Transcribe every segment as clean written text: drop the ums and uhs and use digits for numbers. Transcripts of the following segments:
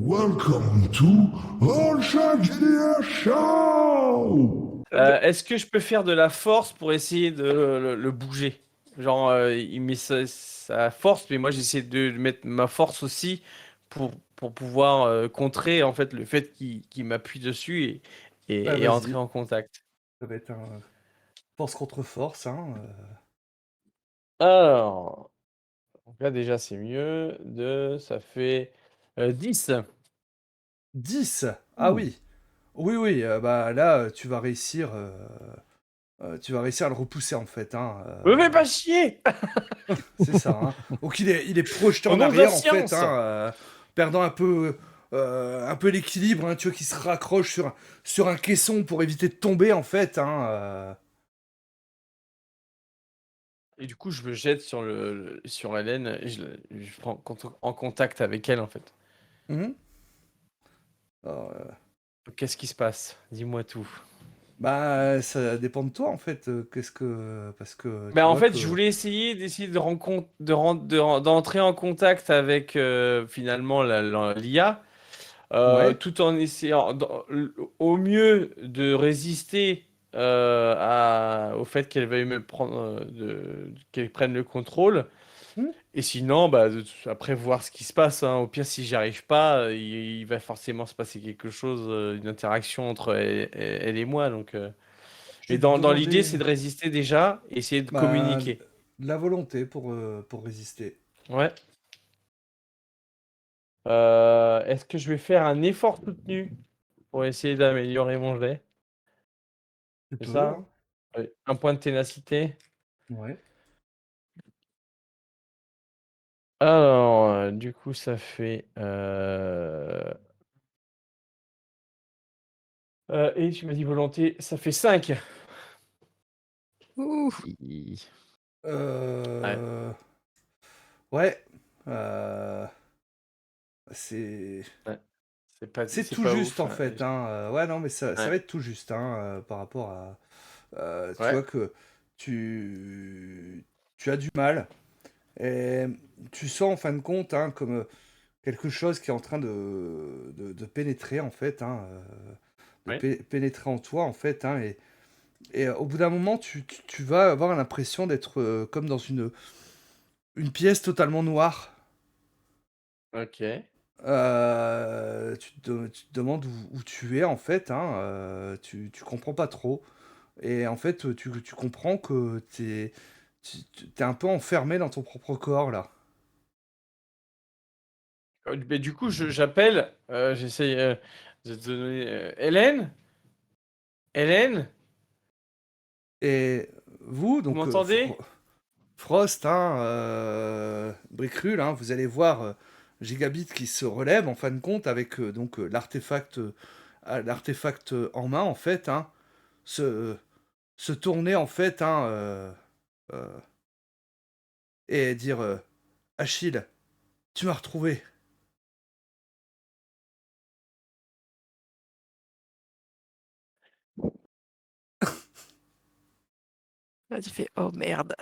Welcome to All Shark GDR Show! Est-ce que je peux faire de la force pour essayer de le bouger? Genre, il met sa force, mais moi j'essaie de mettre ma force aussi pour pouvoir contrer en fait le fait qu'il m'appuie dessus Bah et entrer vas-y, en contact. ça va être un force contre force, hein. Alors, donc là déjà c'est mieux. Ça fait 10. 10. Ah Ouh. oui. Oui, oui, bah là, tu vas réussir à le repousser en fait, hein. Me fais pas chier! C'est ça, hein. Donc il est projeté Au en nom de la arrière en fait, science! hein, perdant un peu l'équilibre, hein, tu vois, qui se raccroche sur un caisson pour éviter de tomber en fait, hein. Et du coup, je me jette sur Hélène et je prends en contact avec elle, en fait. Mhm. Alors, Qu'est-ce qui se passe? Dis-moi tout. bah ça dépend de toi en fait. Parce que Ben, tu en vois fait, je que voulais d'essayer d'entrer en contact avec finalement l'IA, ouais. tout en essayant au mieux de résister au fait qu'elle veuille me prendre, qu'elle prenne le contrôle. Hmm. Et sinon, bah, après voir ce qui se passe, hein. Au pire, si j'y arrive pas, il va forcément se passer quelque chose, une interaction entre elle et moi. Donc, Je mais vais te dans l'idée, demander. c'est de résister déjà, et essayer de Bah, communiquer. de la volonté pour résister. Ouais. Est-ce que je vais faire un effort soutenu pour essayer d'améliorer mon jet? Tu C'est peux, ça? hein. Ouais. Un point de ténacité. Ouais. Alors, du coup, ça fait. Et tu m'as dit volonté, ça fait 5. Ouh. Ouais. Euh... Ouais. Euh, C'est... Ouais. C'est C'est tout pas juste ouf, en hein. fait, hein. Ouais, non, mais ça Ouais. va être tout juste, hein, par rapport à... tu Ouais. vois que tu as du mal. Et tu sens en fin de compte, hein, comme quelque chose qui est en train de pénétrer en fait, hein, Ouais. pénétrer en toi en fait, hein, et au bout d'un moment, tu vas avoir l'impression d'être comme dans une pièce totalement noire. Ok. Tu te demandes où tu es en fait, hein, tu comprends pas trop. Et en fait, tu comprends que t'es un peu enfermé dans ton propre corps là. Mais du coup, j'appelle, j'essaye de te donner. Hélène? Hélène? Et vous, Vous donc m'entendez? Frost, hein, Bricrul, hein, vous allez voir Gigabit qui se relève en fin de compte avec l'artefact en main en fait, hein, se, se tourner en fait, hein, euh, et dire Achille, tu m'as retrouvé. Là, tu fais oh merde.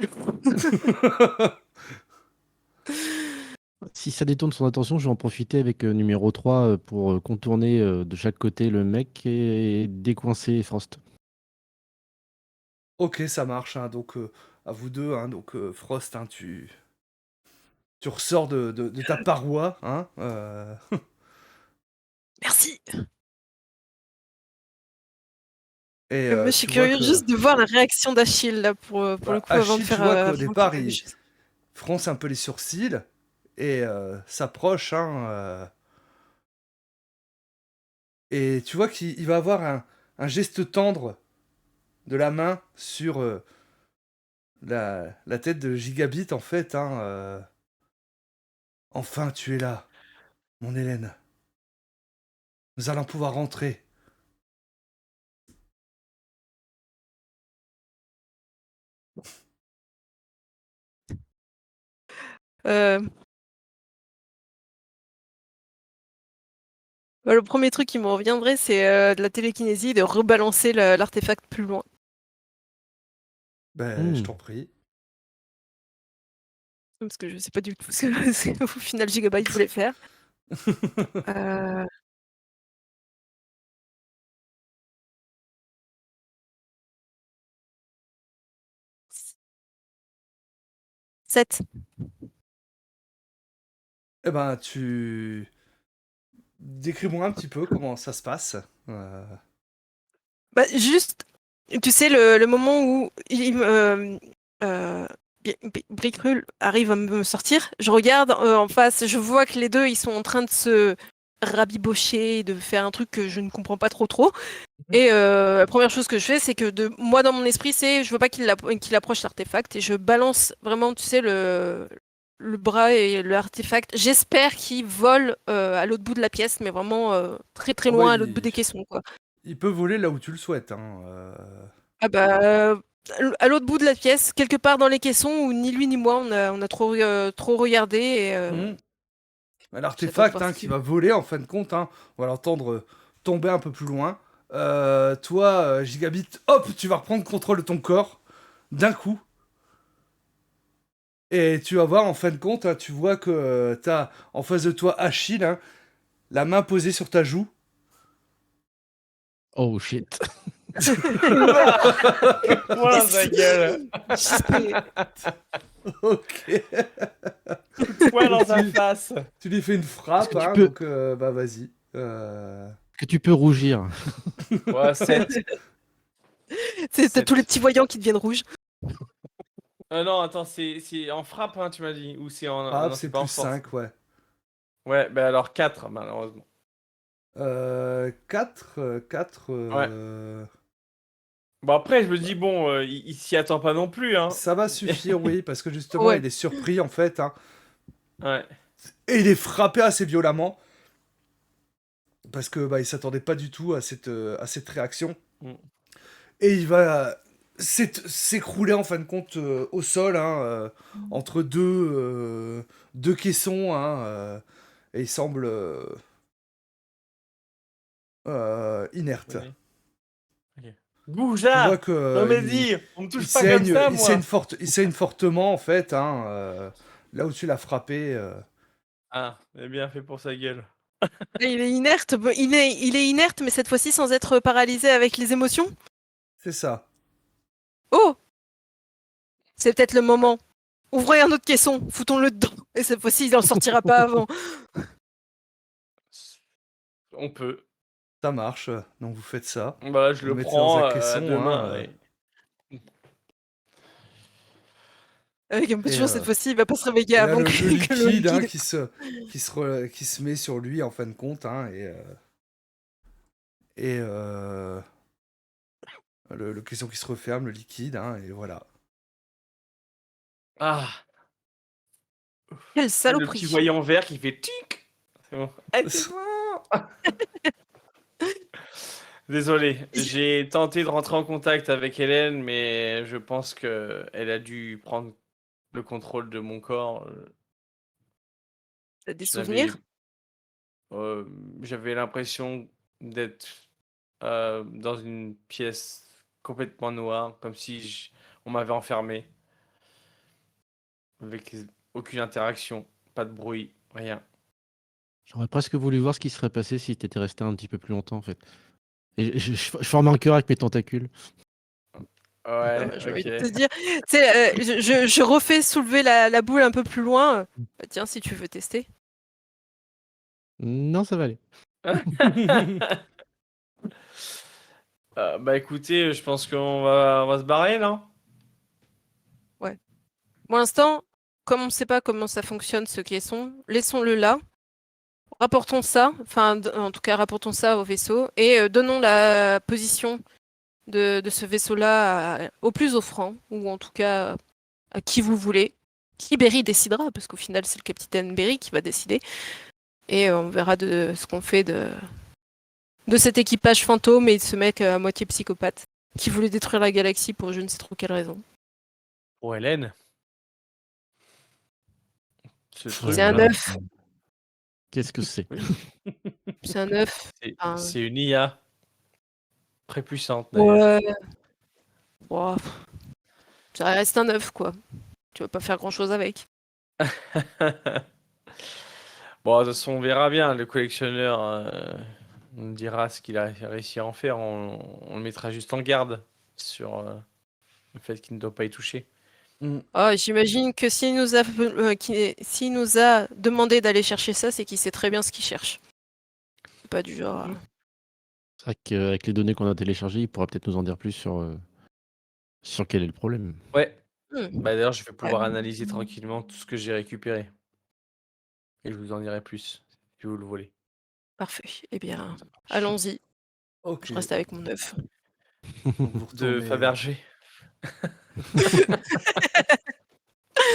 Si ça détourne son attention, je vais en profiter avec numéro 3 pour contourner de chaque côté le mec et décoincer Frost. Ok, ça marche, hein, donc à vous deux, hein, donc Frost, hein, tu ressors de ta paroi, hein, Merci. et Moi, je suis tu vois curieuse que juste de voir la réaction d'Achille là pour le bah, coup Achille, tu vois qu'au avant de faire départ, quelque il chose. fronce un peu les sourcils et s'approche, hein, et tu vois qu'il va avoir un geste tendre de la main sur la tête de Gigabit, en fait, hein, enfin, tu es là, mon Hélène. Nous allons pouvoir rentrer. Euh, le premier truc qui me reviendrait, c'est de la télékinésie, de rebalancer l'artefact plus loin. Ben, je Hmm. t'en prie. Parce que je sais pas du tout ce que au final Gigabyte voulait faire. Euh, 7. Eh ben, décris-moi un petit peu comment ça se passe. Bah, juste, tu sais, le moment où euh, Bricrul arrive à me sortir, je regarde en face, je vois que les deux, ils sont en train de se rabibocher, de faire un truc que je ne comprends pas trop. Et la première chose que je fais, c'est que moi, dans mon esprit, c'est je veux pas qu'il approche l'artefact et je balance vraiment, tu sais, le bras et l'artefact. J'espère qu'il vole à l'autre bout de la pièce, mais vraiment très Oh bah, loin, à l'autre bout des caissons, quoi. il peut voler là où tu le souhaites. Hein. Ah bah, à l'autre bout de la pièce, quelque part dans les caissons où ni lui ni moi on a trop regardé et Mhm. j'attends de L'artefact voir ce qui qu'il va voler, en fin de compte, hein, on va l'entendre tomber un peu plus loin. Toi, Gigabit, hop, tu vas reprendre contrôle de ton corps d'un coup. Et tu vas voir, en fin de compte, hein, tu vois que tu as en face de toi Achille, hein, la main posée sur ta joue. Oh shit. Point dans sa gueule. C'est- Ok. Point dans sa Tu, face. tu lui fais une Est-ce frappe, que tu hein, peux, donc bah vas-y. est-ce que tu peux rougir? Ouais, 7. T'as tous les petits voyants qui deviennent rouges. Non, attends, c'est en frappe, hein, tu m'as dit. Ou c'est en. Ah, Non, c'est c'est pas en plus force. 5, ouais. Ouais, bah alors 4, malheureusement. 4, 4. Ouais. Bon, après, je me dis, bon, il s'y attend pas non plus, hein. Ça va suffire, oui, parce que justement, Ouais. il est surpris, en fait, hein, Ouais. et il est frappé assez violemment, parce que bah, il s'attendait pas du tout à cette réaction. Mm. Et il va s'écrouler, en fin de compte, au sol, hein, entre deux caissons, hein, et il semble inerte. Oui. Ok. Tu vois Goujat! que Non, mais dis, on me il touche pas comme saigne, ça, il saigne, moi! il saigne fortement, en fait, hein, là où tu l'as frappé. Ah, c'est bien fait pour sa gueule. Et il est inerte. Bon, il est inerte, mais cette fois-ci sans être paralysé avec les émotions. C'est ça. Oh, c'est peut-être le moment. Ouvrez un autre caisson, foutons-le dedans. Et cette fois-ci, il n'en sortira pas avant. On peut. Ça marche, donc vous faites ça. Bah, je Vous le le mettez dans un prends à caisson, deux hein, mains. Avec un peu de et, chance, cette fois-ci, il va pas se réveiller et là avant le, que, le que le liquide, hein, liquide. qui se met sur lui en fin de compte, hein, et le caisson qui se referme, le liquide, hein, et voilà. Ah, Quelle le petit saloperie. voyant vert qui fait tic. C'est bon. Eh, c'est bon. Désolé, j'ai tenté de rentrer en contact avec Hélène, mais je pense que elle a dû prendre le contrôle de mon corps. T'as des Je n'avais, souvenirs? euh, j'avais l'impression d'être dans une pièce complètement noire, comme si on m'avait enfermé, avec aucune interaction, pas de bruit, rien. J'aurais presque voulu voir ce qui serait passé si t'étais resté un petit peu plus longtemps, en fait. Et je forme un cœur avec mes tentacules. Ouais, J'ai envie de te ok. dire. Tu sais, je refais soulever la boule un peu plus loin. Bah, tiens, si tu veux tester. Non, ça va aller. Bah écoutez, je pense qu'on va se barrer, non? Ouais. Pour l'instant, comme on ne sait pas comment ça fonctionne ce caisson, laissons-le là. Rapportons ça, enfin, en tout cas, rapportons ça au vaisseau et donnons la position de ce vaisseau-là au plus offrant, ou en tout cas à qui vous voulez. Qui Berry décidera, parce qu'au final, c'est le capitaine Berry qui va décider. Et on verra de ce qu'on fait de cet équipage fantôme et de ce mec à moitié psychopathe qui voulait détruire la galaxie pour je ne sais trop quelle raison. Oh Hélène, ce C'est un truc-là, œuf. Qu'est-ce que c'est? oui, C'est un œuf. c'est Enfin, c'est une IA très puissante d'ailleurs. ouais. Ouah, ça reste un œuf, quoi. Tu vas pas faire grand-chose avec. Bon, de toute façon, on verra bien. Le collectionneur nous dira ce qu'il a réussi à en faire. On le mettra juste en garde sur le fait qu'il ne doit pas y toucher. Ah, j'imagine que s'il nous a demandé d'aller chercher ça, c'est qu'il sait très bien ce qu'il cherche. C'est pas du genre. C'est vrai qu'avec les données qu'on a téléchargées, il pourra peut-être nous en dire plus sur quel est le problème. Ouais. Hmm. Bah, d'ailleurs, je vais pouvoir analyser tranquillement tout ce que j'ai récupéré. Et je vous en dirai plus si vous le voulez. Parfait. Eh bien, allons-y. Ok. Je reste avec mon œuf. Donc vous De retournez, Fabergé. vous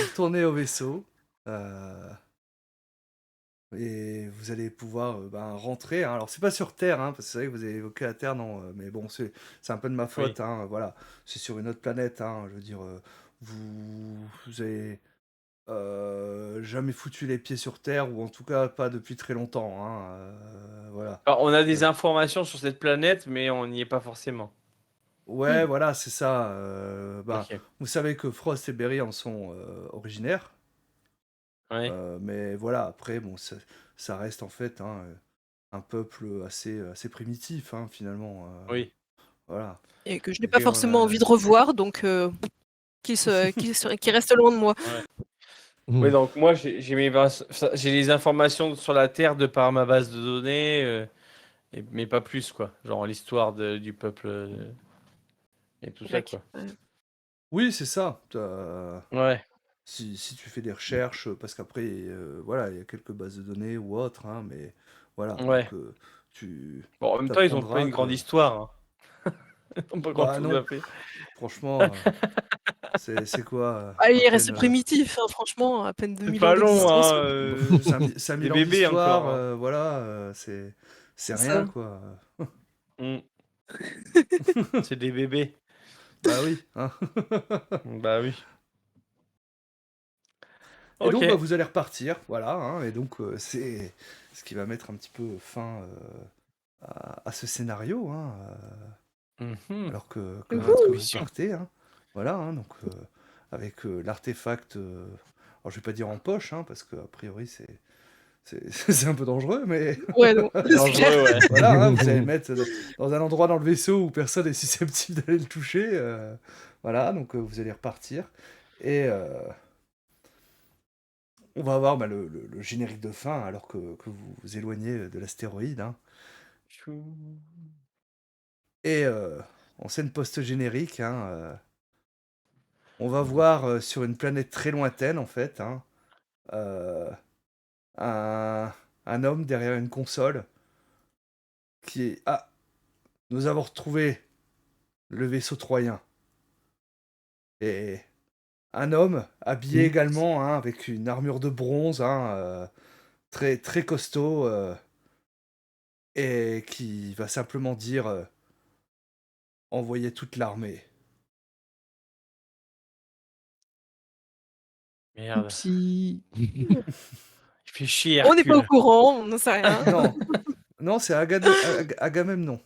retournez au vaisseau. Et vous allez pouvoir rentrer, hein. Alors, c'est pas sur Terre, hein, parce que c'est vrai que vous avez évoqué la Terre, non, mais bon, c'est un peu de ma faute, Oui. hein, voilà. C'est sur une autre planète, hein, je veux dire, vous avez jamais foutu les pieds sur Terre, ou en tout cas pas depuis très longtemps, hein, voilà. Alors, on a des informations sur cette planète, mais on n'y est pas forcément. Ouais, voilà, c'est ça. Ok. Vous savez que Frost et Berry en sont originaires. Ouais. Mais voilà, après, bon, ça reste en fait hein, un peuple assez primitif, hein, finalement. Oui. Voilà. Et que je n'ai pas Et on forcément a- envie de revoir, donc qu'il reste loin de moi. Oui, donc moi, j'ai les informations sur la Terre de par ma base de données, mais pas plus, quoi. Genre l'histoire du peuple et tout ça, quoi. Ouais. Oui, c'est ça. Ouais. Si tu fais des recherches, parce qu'après, voilà, il y a quelques bases de données ou autres, hein, mais voilà, Ouais. donc tu Bon, en même temps, ils ont pas t'apprendras une grande que... histoire. Hein. Ils ont pas grand Bah chose à non, faire. franchement, c'est quoi Ah, il à est resté peine, primitif, hein, franchement, à peine C'est 2000 ans pas long, d'existence. hein. 5000 Des ans bébés d'histoire, encore. Hein. voilà, c'est C'est rien, ça. quoi. Mm. C'est des bébés. Bah oui, hein. Bah oui. Et Ok. donc, vous allez repartir, voilà, hein, et donc c'est ce qui va mettre un petit peu fin à ce scénario, hein, Mhm. alors que vous Introduction. partez, hein, voilà, hein, donc avec l'artefact, alors je vais pas dire en poche, hein, parce que a priori c'est un peu dangereux, mais Ouais, non, c'est clair. Dangereux, ouais. voilà, hein, vous allez le mettre dans un endroit dans le vaisseau où personne n'est susceptible d'aller le toucher, voilà, donc vous allez repartir, et on va avoir le générique de fin alors que vous vous éloignez de l'astéroïde, hein. Chou. Et en scène post-générique, hein, on va voir sur une planète très lointaine, en fait, hein, euh, un homme derrière une console qui est... Ah, nous avons retrouvé le vaisseau troyen. Et un homme habillé également hein, avec une armure de bronze, hein, très, très costaud, et qui va simplement dire envoyez toute l'armée. Merde. Oupsie. Il fait chier, On n'est pas au Hercule. courant, on n'en sait rien. Non, non, c'est Agamemnon.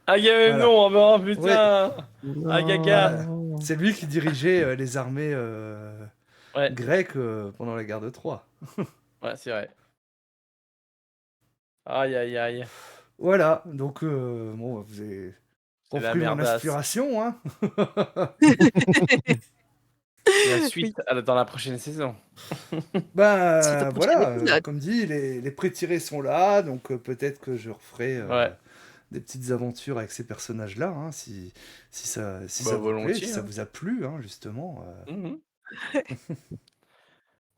Ah, il y avait Voilà. non, oh, Oui, putain. Agaga. bah, c'est lui qui dirigeait les armées Ouais, grecques pendant la guerre de Troie. ouais, c'est vrai. Aïe, aïe, aïe. Voilà, donc bon, vous avez C'est la compris mon merdasse. inspiration, hein. La Oui. suite dans la prochaine saison. Suite au Ben prochain voilà, épisode. comme dit, les pré-tirés sont là, donc peut-être que je referai Ouais, des petites aventures avec ces personnages-là, hein, si bah ça vous plaît, si volontiers. ça Hein. vous a plu, hein, justement. Mhm.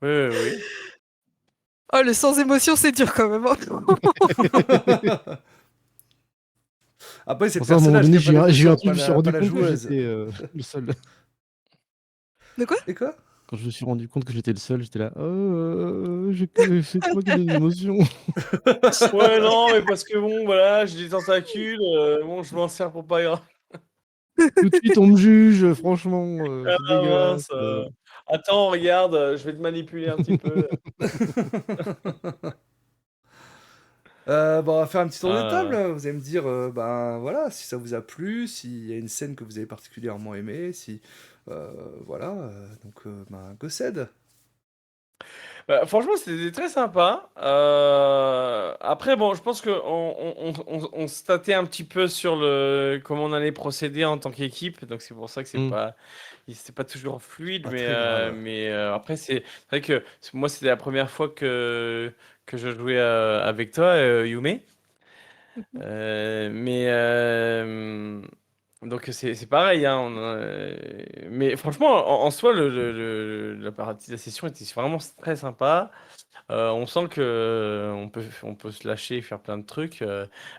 Oui, oui, oui. Oh, le sans émotion, c'est dur quand même. Hein. Après, c'est Pour le ça, à un moment personnage qui donné, a pas j'ai eu un d'émotion, truc, je me suis pas rendu la compte que joueuse. j'étais le seul. De quoi? Et quoi? Quand je me suis rendu compte que j'étais le seul, j'étais là. C'est toi qui as des émotions. Ouais, non, mais parce que bon, voilà, j'ai des tentacules. Bon, je m'en sers pour pas grave. Tout de suite, on me juge, franchement, Ah, c'est dégueulasse. mince. Attends, regarde, je vais te manipuler un petit peu. Bon, on va faire un petit tour de Ah, table. ouais. Vous allez me dire, ben voilà, si ça vous a plu, s'il y a une scène que vous avez particulièrement aimée, si voilà, donc ben Gossed. Bah, franchement, c'était très sympa. Après, bon, je pense qu'on se tâtait un petit peu sur comment on allait procéder en tant qu'équipe. Donc, c'est pour ça que Mm. c'était pas toujours fluide. Pas Mais, très grave. après, c'est vrai que moi, c'était la première fois que je jouais avec toi, Yume. Mhm. Mais donc c'est pareil, hein, mais franchement, en soi, la partie de la session était vraiment très sympa. On sent que on peut se lâcher et faire plein de trucs,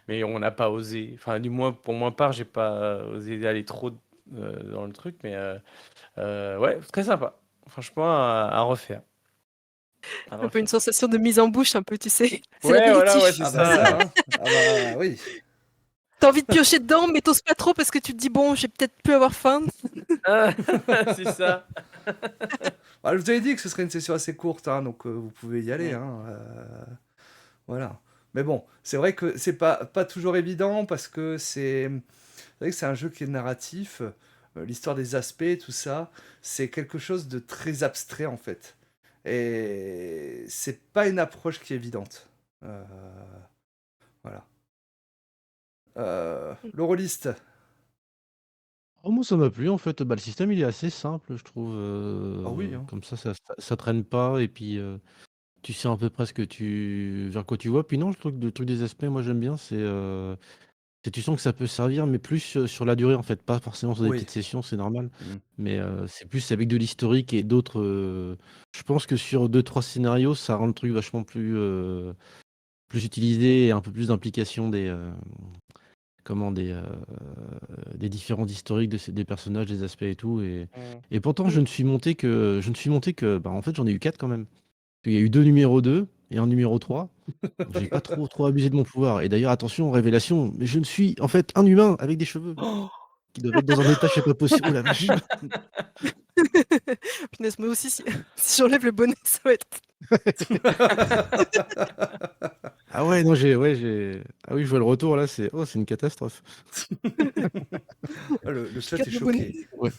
mais on n'a pas osé. Enfin, du moins pour ma part, j'ai pas osé aller trop dans le truc, mais ouais, très sympa. Franchement, à refaire. À Un peu une refaire. sensation de mise en bouche, un peu, tu sais. C'est Ouais, voilà, ouais, l'apéritif. c'est Ah bah ça. ça, hein. Ah bah oui. T'as envie de piocher dedans, mais t'oses pas trop parce que tu te dis, bon, j'ai peut-être pu avoir faim. Ah, c'est ça. Ah, je vous avais dit que ce serait une session assez courte, hein, donc vous pouvez y aller. Mm. Hein, voilà. Mais bon, c'est vrai que c'est pas toujours évident parce que c'est vrai que c'est un jeu qui est narratif. L'histoire des aspects, tout ça, c'est quelque chose de très abstrait en fait. Et c'est pas une approche qui est évidente. Euh, voilà. Le rôliste. Oh, moi, ça m'a plu en fait. Bah, le système il est assez simple, je trouve. Ah oui, hein. Comme ça traîne pas et puis tu sais à peu près vers quoi tu vois. Puis non, le truc des aspects, moi j'aime bien. Tu sens que ça peut servir, mais plus sur la durée en fait, pas forcément sur des Oui. petites sessions, c'est normal. Mm. Mais c'est plus avec de l'historique et d'autres. Je pense que sur deux trois scénarios, ça rend le truc vachement plus utilisé et un peu plus d'implication des différents historiques des personnages, des aspects et tout. Mm. Et pourtant, Mm. je ne suis monté que, bah, en fait, j'en ai eu 4 quand même. Il y a eu 2 numéros 2 et un numéro 3. Donc, j'ai pas trop abusé de mon pouvoir. Et d'ailleurs, attention, révélation, mais je ne suis en fait un humain avec des cheveux Oh. qui doivent être dans un état, je sais pas possible. Oh la vache. Punaise, moi aussi, si j'enlève le bonnet, ça va être. Ah ouais, non, Ah oui, je vois le retour là, c'est une catastrophe. Le Je chat est garde le bonnet. choqué Ouais.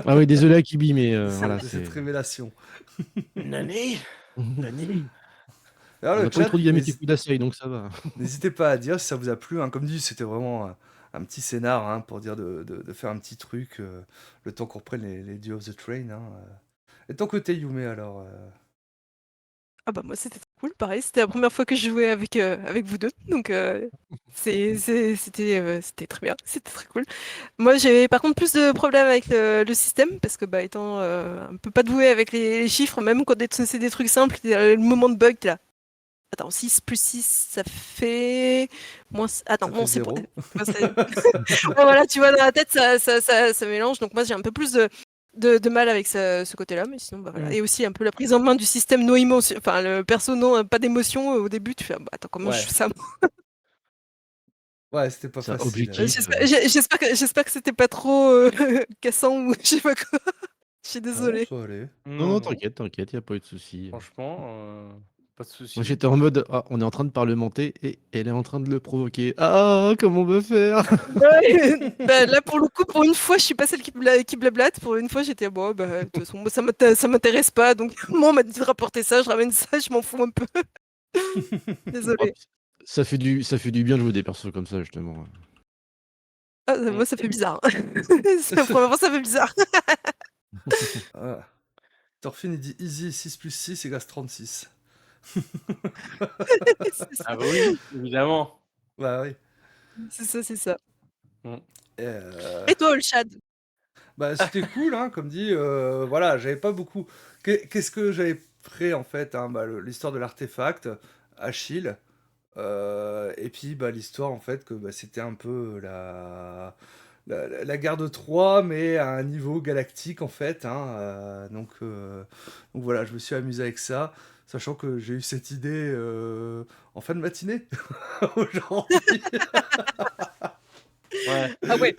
Ah oui, désolé Akibi, mais voilà, de cette c'est. révélation. Nani? Nani? Alors On le n'a pas eu chat, trop de Yamete Kudasai, donc ça va. n'hésitez pas à dire si ça vous a plu. Hein. Comme dit, c'était vraiment un petit scénar hein, pour dire de faire un petit truc le temps qu'on reprenne les Duel of the Train. Hein. Et de ton côté, Yume, alors Ah bah moi c'était trop cool, pareil, c'était la première fois que je jouais avec vous deux, donc c'était très bien, c'était très cool. Moi j'ai par contre plus de problèmes avec le système, parce que bah étant un peu pas doué avec les chiffres, même quand c'est des trucs simples, le moment de bug, t'es là. Attends, 6 plus 6 ça fait... Attends, ça fait bon c'est... zéro. Ouais, voilà, tu vois, dans la tête, ça mélange. Donc moi, j'ai un peu plus de mal avec ce côté-là. Mais sinon, bah, voilà. Mm. Et aussi un peu la prise en main du système no émotion. Enfin, le perso, non, pas d'émotion. Au début, tu fais, ah, bah, attends, comment je Ouais, fais ça? ouais, c'était pas Ça, facile. objectif. J'espère que c'était pas trop cassant ou je sais pas quoi. Je suis Non, désolée. ça allait. Non, Non, non, non. t'inquiète, y a pas eu de souci. Franchement, pas de Moi, souci. j'étais en mode, ah, on est en train de parlementer et elle est en train de le provoquer. Ah, comment on veut faire? Ouais. Bah, là, pour le coup, pour une fois, je suis pas celle qui blablate. Pour une fois, j'étais, bon, bah, de toute façon, moi, ça m'intéresse pas. Donc, moi, on m'a dit de rapporter ça, je ramène ça, je m'en fous un peu. Ah, Désolée. ça fait du bien de jouer des persos comme ça, justement. Ah, Mm. moi, ça fait bizarre. C'est la première fois, ça fait bizarre. Ah. Thorfinn, il dit easy 6 plus 6 égale 36. C'est ça, Ah bah oui, évidemment. Bah oui. c'est ça, c'est ça. Mm. Et, Et toi, Olshad? bah, c'était cool, hein, comme dit. Voilà, j'avais pas beaucoup. Qu'est-ce que j'avais pris en fait hein, bah, l'histoire de l'artefact, Achille. Et puis bah, l'histoire en fait que bah, c'était un peu la guerre de Troie, mais à un niveau galactique en fait. Hein, donc voilà, je me suis amusé avec ça, sachant que j'ai eu cette idée en fin de matinée aujourd'hui. Ouais. Ah ouais.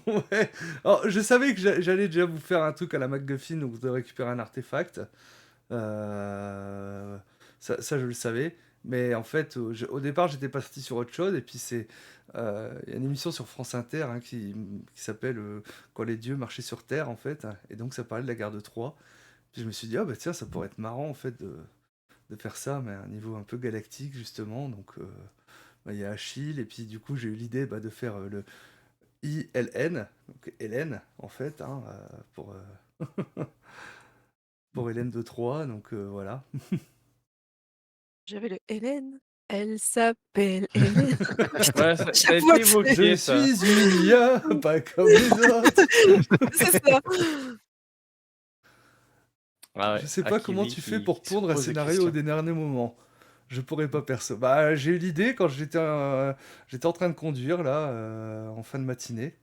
Ouais. Alors, je savais que j'allais déjà vous faire un truc à la MacGuffin où vous devez récupérer un artefact. Euh, ça, je le savais. Mais en fait, au départ, j'étais parti sur autre chose. Et puis, il y a une émission sur France Inter hein, qui s'appelle Quand les dieux marchaient sur Terre, en fait. Et donc, ça parlait de la guerre de Troie. Puis je me suis dit, ah bah tiens, ça pourrait être marrant en fait de faire ça, mais à un niveau un peu galactique justement. Donc bah, il y a Achille, et puis du coup j'ai eu l'idée de faire le ILN, donc Hélène en fait, hein, pour Hélène de Troie, donc voilà. J'avais le Hélène. Elle s'appelle Hélène. Ouais, ça a Chaque été fois, évoqué, Je ça. suis une pas comme les autres. c'est ça. Ah Je ouais, sais pas comment Achille tu fais qui pour se pondre un pose des scénario au questions. dernier moment. Je pourrais pas perso. Bah, j'ai eu l'idée quand j'étais en train de conduire là, en fin de matinée.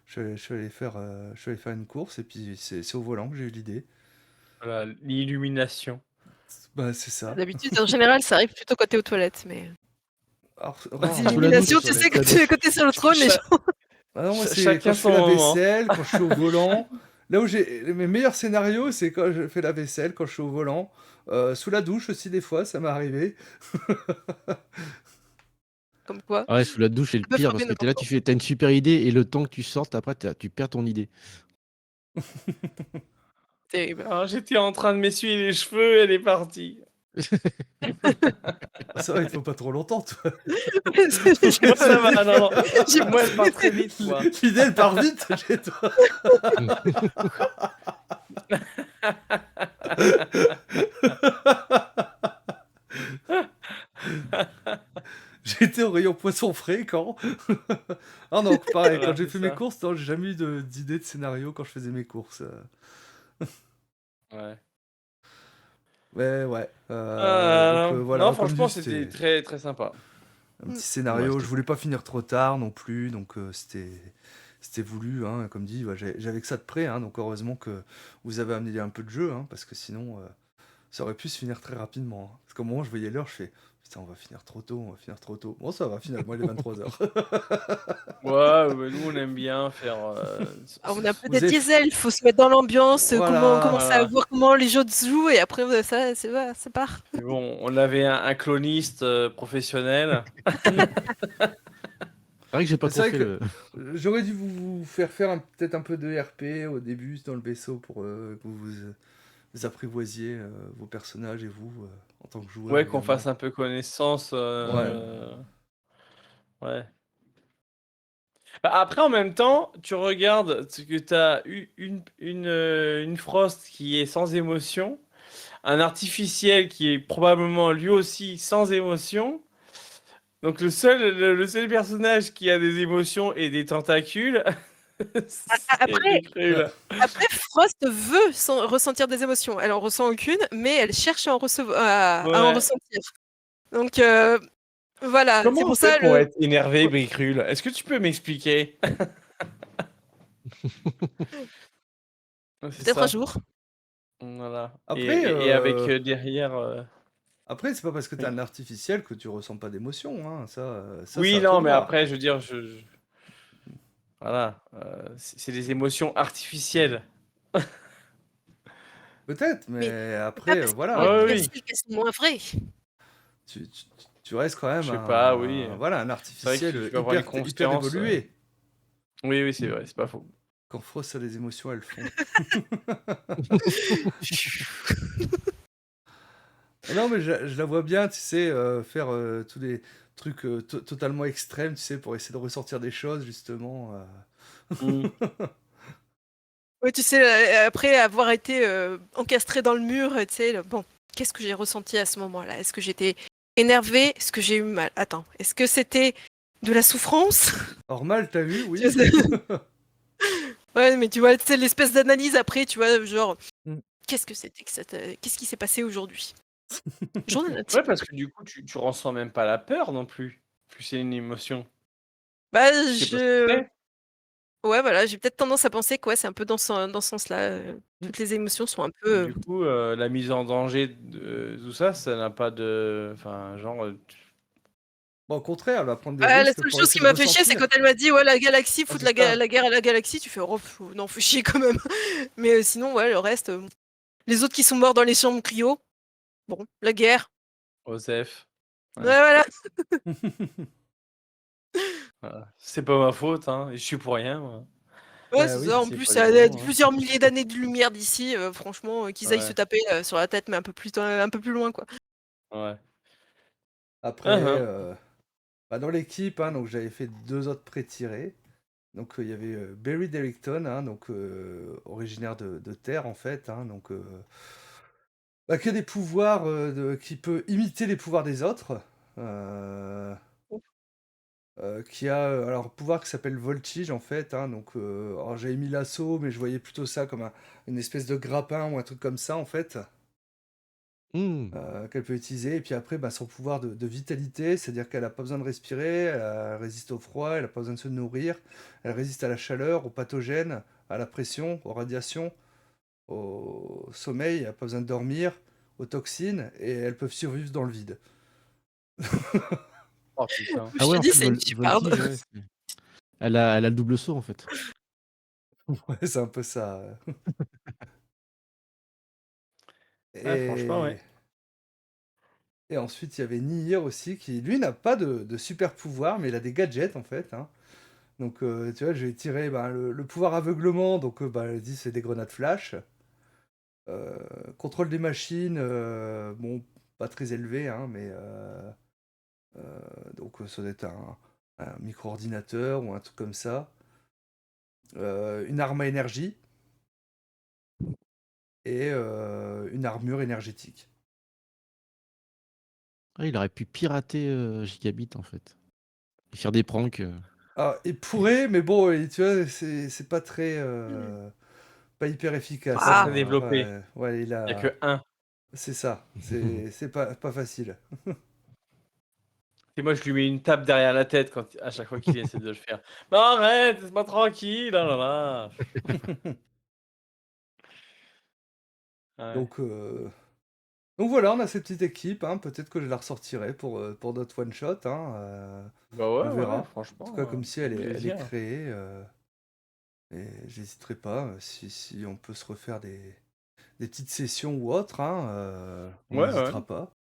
Je suis allé faire une course et puis c'est au volant que j'ai eu l'idée. Voilà, l'illumination. Bah, c'est ça. D'habitude, en général, ça arrive plutôt quand t'es aux toilettes, mais Alors, les rarement Sous la quand je douche, suis aux illuminations, tu sais, toilettes. quand t'es sur le trône, les Cha- gens. Ah non, moi c'est quand Chacun je fais son la moment. vaisselle, quand je suis au volant. Là où j'ai mes meilleurs scénarios, c'est quand je fais la vaisselle, quand je suis au volant. Sous la douche aussi des fois, ça m'est arrivé. Comme quoi, Ah ouais, sous la douche, c'est le ça peut pire frapper parce que t'es là, n'importe t'as une super idée et le temps que tu sortes, après, tu perds ton idée. terrible. Alors, j'étais en train de m'essuyer les cheveux, elle est partie. Ça va, il te faut pas trop longtemps, toi. Moi, ça va, non, non. J'ai Moi, elle part très vite, moi. L'idée, elle part vite chez toi. J'étais au rayon poisson frais quand. Ah non, pareil, Voilà, quand j'ai c'est fait mes ça. courses, non, j'ai jamais eu d'idée de scénario quand je faisais mes courses. Ouais. Mais ouais. Donc Non, voilà, comme franchement, dit, c'était c'était très, très sympa. un petit Ouais, scénario. c'était Je voulais pas finir trop tard non plus, donc c'était voulu, hein, comme dit. Ouais, j'avais que ça de près, hein, donc heureusement que vous avez amené un peu de jeu, hein, parce que sinon, ça aurait pu se finir très rapidement, hein. Parce qu'au moment où je voyais l'heure, je fais putain, on va finir trop tôt, on va finir trop tôt. Bon, ça va, finalement, il est 23h. Ouais, mais nous, on aime bien faire. Ah, on a un peu Vous des avez. diesels, il faut se mettre dans l'ambiance, Voilà. commencer à Voilà. voir comment les jeux se jouent, et après, ça part. Mais bon, on avait un cloniste professionnel. C'est vrai que j'ai pas Mais c'est trop vrai fait que le. j'aurais dû vous faire peut-être un peu de RP au début dans le vaisseau pour que vous apprivoisiez vos personnages et vous en tant que joueur Ouais, qu'on également. fasse un peu connaissance. Ouais. Ouais. Bah, après, en même temps, tu regardes ce que tu as une Frost qui est sans émotion, un artificiel qui est probablement lui aussi sans émotion. Donc le seul personnage qui a des émotions et des tentacules, c'est Après, Brickrull. après, Frost veut ressentir des émotions. Elle en ressent aucune, mais elle cherche à à en Ouais. ressentir. Donc, voilà, c'est Comment on pour fait ça pour être énervé, Brickrull? Est-ce que tu peux m'expliquer? Ouais, c'est peut-être un ça. jour. Voilà. Après, Et avec derrière. après c'est pas parce que t'es un artificiel que tu ressens pas d'émotion, hein. Ça c'est Oui, à toi non, de mais voir. après, je veux dire, voilà, c'est des émotions artificielles. Peut-être, Mais mais c'est pas après, parce qu'elles sont voilà, Ouais, oui, artificielles qu'elles sont moins vraies. tu, tu- tu restes quand je même sais pas, oui. voilà, un C'est vrai que artificiel tu peux avoir une hyper conscience. évolué. Oui, oui, c'est vrai, c'est pas faux. Quand Frost a des émotions, elles font. Ah non, mais je la vois bien, tu sais, faire tous les trucs totalement extrêmes, tu sais, pour essayer de ressortir des choses, justement. Mm. Oui, tu sais, après avoir été encastré dans le mur, tu sais, bon, qu'est-ce que j'ai ressenti à ce moment-là? Est-ce que j'étais énervée? Est-ce que j'ai eu mal? Attends, est-ce que c'était de la souffrance? Normal, t'as vu, oui. Je sais. Ouais, mais tu vois, c'est l'espèce d'analyse après, tu vois, genre, Mm. qu'est-ce que c'était que qu'est-ce qui s'est passé aujourd'hui? Journée Ouais, intime. parce que du coup, tu ressens même pas la peur non plus. Plus c'est une émotion. Bah, Tu sais pas ce que c'est. ouais, voilà, j'ai peut-être tendance à penser que ouais, c'est un peu dans ce sens-là. Mm. Toutes les émotions sont un peu. Du coup, la mise en danger de tout ça, ça n'a pas de. Enfin, genre. Bon, au contraire, elle va prendre des Ah, la risques seule pour chose qui essayer de m'a fait chier, c'est ressentir. quand elle m'a dit ouais, la galaxie, Ah, fout c'est ça. la guerre à la galaxie. Tu fais oh, non, faut chier quand même. Mais sinon, ouais, le reste, les autres qui sont morts dans les chambres cryo, bon, la guerre. Osef. Ouais, Ouais. voilà. Voilà. C'est pas ma faute, hein. Je suis pour rien, moi. Ouais, Bah c'est oui. ça. En C'est plus, pas les bons, hein. plusieurs milliers d'années de lumière d'ici. Franchement, qu'ils aillent se Ouais, taper sur la tête, mais un peu plus loin, quoi. ouais. Après, Hein, bah, dans l'équipe, hein, donc j'avais fait 2 autres pré-tirés. Donc il y avait Barry Derrickton, hein, donc originaire de Terre en fait, hein, donc bah, qui a des pouvoirs qui peut imiter les pouvoirs des autres. euh, qui a alors un pouvoir qui s'appelle Voltige en fait, hein, donc alors j'avais mis l'assaut, mais je voyais plutôt ça comme une espèce de grappin ou un truc comme ça en fait. Hmm. Qu'elle peut utiliser. Et puis après, bah, son pouvoir de vitalité, c'est-à-dire qu'elle n'a pas besoin de respirer, elle résiste au froid, elle n'a pas besoin de se nourrir, elle résiste à la chaleur, aux pathogènes, à la pression, aux radiations, au sommeil, elle n'a pas besoin de dormir, aux toxines, et elles peuvent survivre dans le vide. Oh putain. Ah Je ouais, te en dis, fait, c'est une super. Voltige, ouais. Elle a le double saut, en fait. Ouais, c'est un peu ça. Ouais, franchement, Et, ouais. et ensuite, il y avait Nier aussi, qui lui n'a pas de super pouvoir, mais il a des gadgets en fait, hein. Donc, tu vois, j'ai tiré bah, le pouvoir aveuglement, donc bah, elle dit c'est des grenades flash. Contrôle des machines, bon, pas très élevé, hein, mais donc ça doit être un micro-ordinateur ou un truc comme ça. Une arme à énergie et une armure énergétique. Ah, il aurait pu pirater Gigabit, en fait. Et faire des pranks. Ah, il pourrait, mais bon, tu vois, c'est pas très, pas hyper efficace, Pas très Ah, hein. développé. Ouais, il Il y a a, que un. c'est ça, c'est pas facile. Et moi, je lui mets une tape derrière la tête à chaque fois qu'il essaie de le faire. Mais arrête, laisse-moi tranquille. Là, là, là. Ouais. Donc, donc voilà, on a cette petite équipe, hein. Peut-être que je la ressortirai pour d'autres one-shots, hein. Bah On ouais, ouais, verra. En tout cas, franchement, comme si elle est plaisir. créée. Et j'hésiterai pas, si on peut se refaire des petites sessions ou autres, hein, on Ouais, ouais. n'hésitera pas.